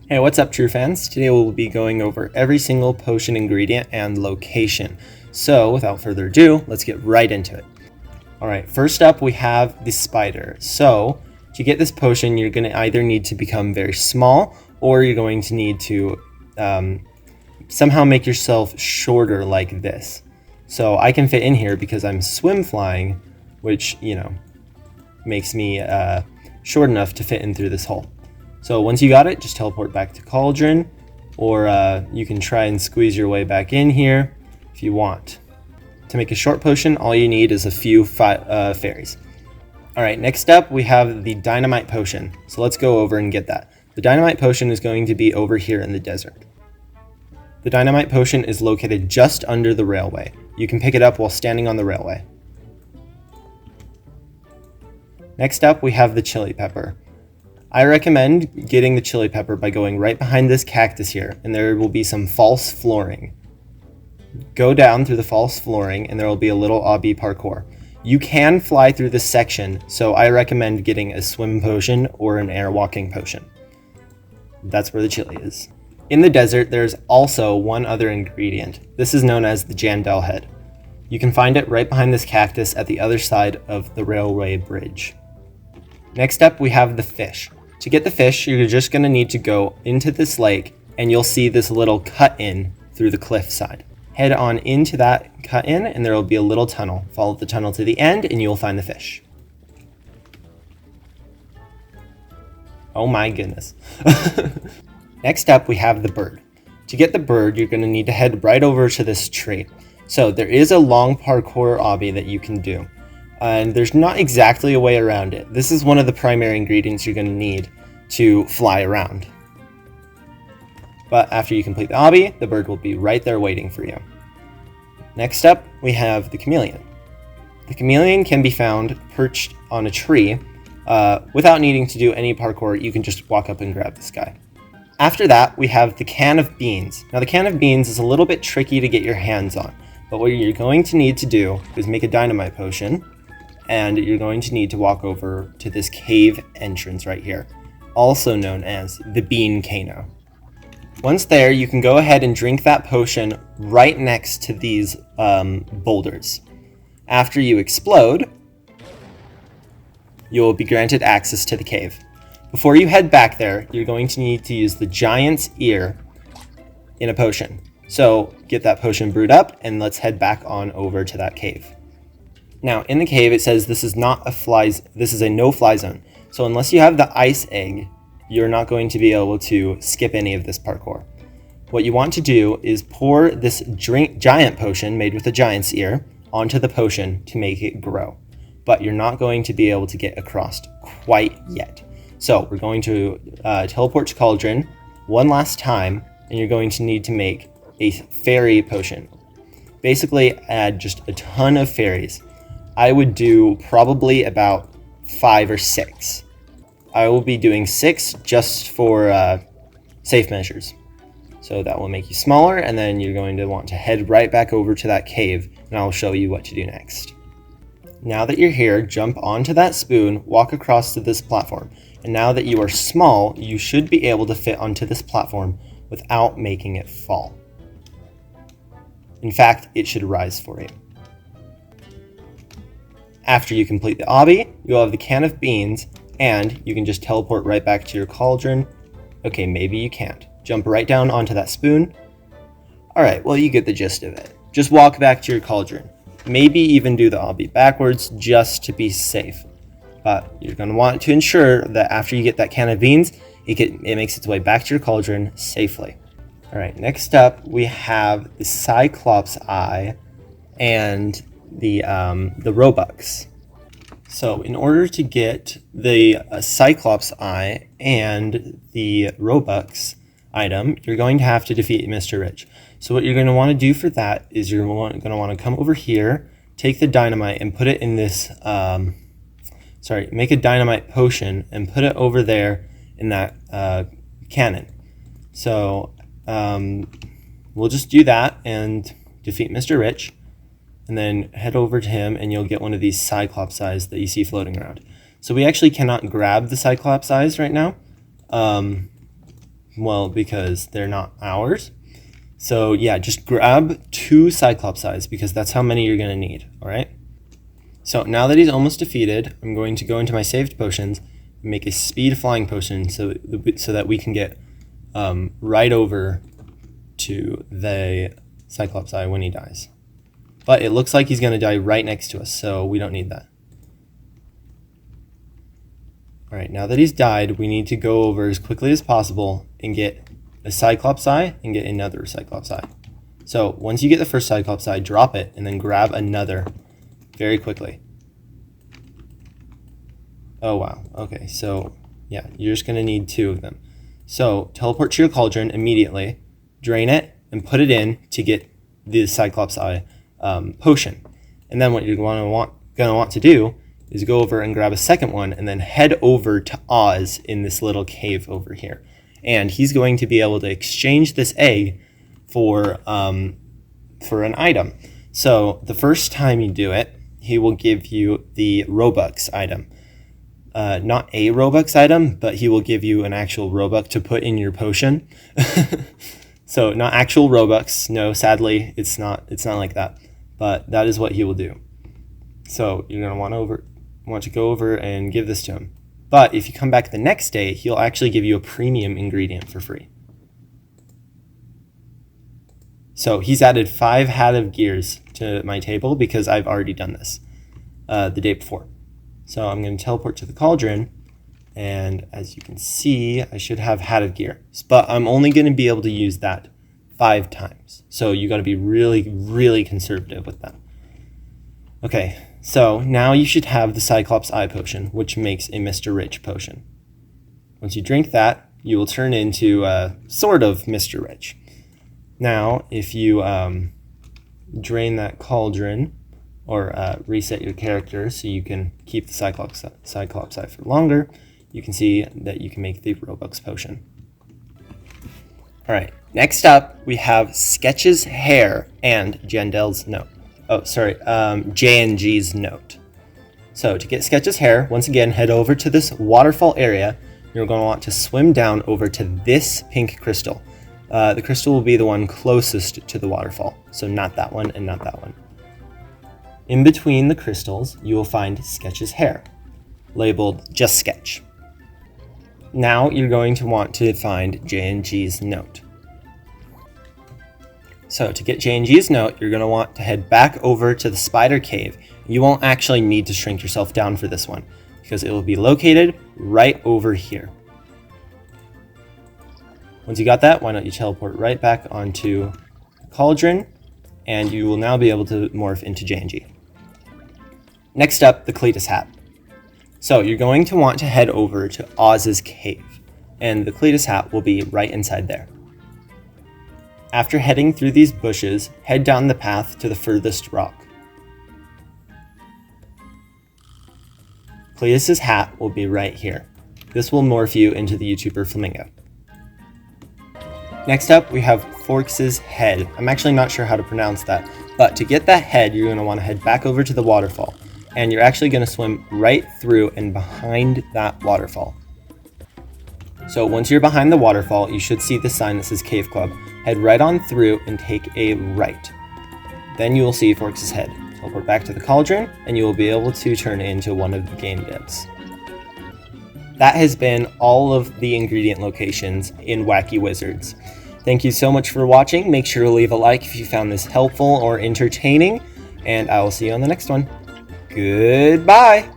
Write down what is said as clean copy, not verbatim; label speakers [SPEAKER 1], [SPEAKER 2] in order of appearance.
[SPEAKER 1] Hey, what's up, true fans? Today we'll be going over every single potion ingredient and location. So, without further ado, let's get right into it. Alright, first up we have the spider. So, to get this potion, you're going to either need to become very small, or you're going to need to somehow make yourself shorter like this. So, I can fit in here because I'm swim flying, which, makes me short enough to fit in through this hole. So once you got it, just teleport back to Cauldron, or you can try and squeeze your way back in here if you want. To make a short potion, all you need is a few fairies. Alright, next up we have the Dynamite potion. So let's go over and get that. The Dynamite potion is going to be over here in the desert. The Dynamite potion is located just under the railway. You can pick it up while standing on the railway. Next up we have the Chili Pepper. I recommend getting the chili pepper by going right behind this cactus here, and there will be some false flooring. Go down through the false flooring and there will be a little obby parkour. You can fly through this section, so I recommend getting a swim potion or an air walking potion. That's where the chili is. In the desert, there's also one other ingredient. This is known as the Jandel Head. You can find it right behind this cactus at the other side of the railway bridge. Next up, we have the fish. To get the fish, you're just going to need to go into this lake, and you'll see this little cut-in through the cliff side. Head on into that cut-in, and there will be a little tunnel. Follow the tunnel to the end, and you'll find the fish. Oh my goodness. Next up, we have the bird. To get the bird, you're going to need to head right over to this tree. So there is a long parkour obby that you can do. And there's not exactly a way around it. This is one of the primary ingredients you're going to need to fly around. But after you complete the obby, the bird will be right there waiting for you. Next up, we have the Chameleon. The Chameleon can be found perched on a tree. Without needing to do any parkour, you can just walk up and grab this guy. After that, we have the can of beans. Now the can of beans is a little bit tricky to get your hands on, but what you're going to need to do is make a dynamite potion. And you're going to need to walk over to this cave entrance right here, also known as the Bean Cano. Once there, you can go ahead and drink that potion right next to these boulders. After you explode, you will be granted access to the cave. Before you head back there, you're going to need to use the giant's ear in a potion. So get that potion brewed up, and let's head back on over to that cave. Now, in the cave, it says this is a no-fly zone. So unless you have the ice egg, you're not going to be able to skip any of this parkour. What you want to do is pour this giant potion made with a giant's ear onto the potion to make it grow. But you're not going to be able to get across quite yet. So we're going to teleport to Cauldron one last time, and you're going to need to make a fairy potion. Basically, add just a ton of fairies. I would do probably about 5 or 6. I will be doing 6 just for safe measures. So that will make you smaller, and then you're going to want to head right back over to that cave, and I'll show you what to do next. Now that you're here, jump onto that spoon, walk across to this platform. And now that you are small, you should be able to fit onto this platform without making it fall. In fact, it should rise for you. After you complete the obby, you'll have the can of beans, and you can just teleport right back to your cauldron. Okay, maybe you can't. Jump right down onto that spoon. Alright, well, you get the gist of it. Just walk back to your cauldron. Maybe even do the obby backwards just to be safe. But you're going to want to ensure that after you get that can of beans, it makes its way back to your cauldron safely. Alright, next up we have the Cyclops Eye and the Robux. So in order to get the Cyclops Eye and the Robux item, you're going to have to defeat Mr. Rich. So what you're going to want to do for that is you're going to want to come over here, take the dynamite and put it in this, make a dynamite potion and put it over there in that cannon. So we'll just do that and defeat Mr. Rich. And then head over to him and you'll get one of these Cyclops Eyes that you see floating around. So we actually cannot grab the Cyclops Eyes right now Well, because they're not ours. So yeah, just grab 2 Cyclops Eyes because that's how many you're going to need, all right? So now that he's almost defeated, I'm going to go into my saved potions and make a speed flying potion so that we can get right over to the Cyclops Eye when he dies. But it looks like he's going to die right next to us, so we don't need that. All right, now that he's died, we need to go over as quickly as possible and get a Cyclops Eye and get another Cyclops Eye. So once you get the first Cyclops Eye, drop it and then grab another very quickly. Oh wow, okay, so yeah, you're just gonna need 2 of them. So teleport to your cauldron immediately, drain it, and put it in to get the Cyclops Eye potion. And then what you're gonna want to do is go over and grab a second one and then head over to Oz in this little cave over here. And he's going to be able to exchange this egg for an item. So the first time you do it, he will give you the Robux item. Not a Robux item, but he will give you an actual Robux to put in your potion. So not actual Robux. No, sadly, it's not like that. But that is what he will do. So you're gonna want to go over and give this to him. But if you come back the next day, he'll actually give you a premium ingredient for free. So he's added 5 Hat of Gears to my table because I've already done this the day before. So I'm going to teleport to the cauldron, and as you can see, I should have Hat of Gear. But I'm only going to be able to use that 5 times. So you got to be really, really conservative with that. Okay, so now you should have the Cyclops Eye potion, which makes a Mr. Rich potion. Once you drink that, you will turn into sort of Mr. Rich. Now, if you drain that cauldron, or reset your character so you can keep the Cyclops Eye for longer, you can see that you can make the Robux potion. All right, next up, we have Sketch's hair and Jandel's note. Oh, sorry, Jayengee's note. So to get Sketch's hair, once again, head over to this waterfall area. You're going to want to swim down over to this pink crystal. The crystal will be the one closest to the waterfall, so not that one and not that one. In between the crystals, you will find Sketch's hair, labeled Just Sketch. Now you're going to want to find Jayengee's note. So to get Jayengee's note, you're going to want to head back over to the spider cave. You won't actually need to shrink yourself down for this one, because it will be located right over here. Once you got that, why don't you teleport right back onto the cauldron, and you will now be able to morph into Jayingee. Next up, the Cleetus hat. So you're going to want to head over to Oz's cave, and the Cleetus hat will be right inside there. After heading through these bushes, head down the path to the furthest rock. Cleetus' hat will be right here. This will morph you into the YouTuber Flamingo. Next up, we have Foryxe's head. I'm actually not sure how to pronounce that, but to get that head, you're going to want to head back over to the waterfall, and you're actually going to swim right through and behind that waterfall. So once you're behind the waterfall, you should see the sign that says Cave Club. Head right on through and take a right. Then you will see Foryxe's head. Teleport back to the cauldron, and you will be able to turn into one of the game devs. That has been all of the ingredient locations in Wacky Wizards. Thank you so much for watching. Make sure to leave a like if you found this helpful or entertaining, and I will see you on the next one. Goodbye!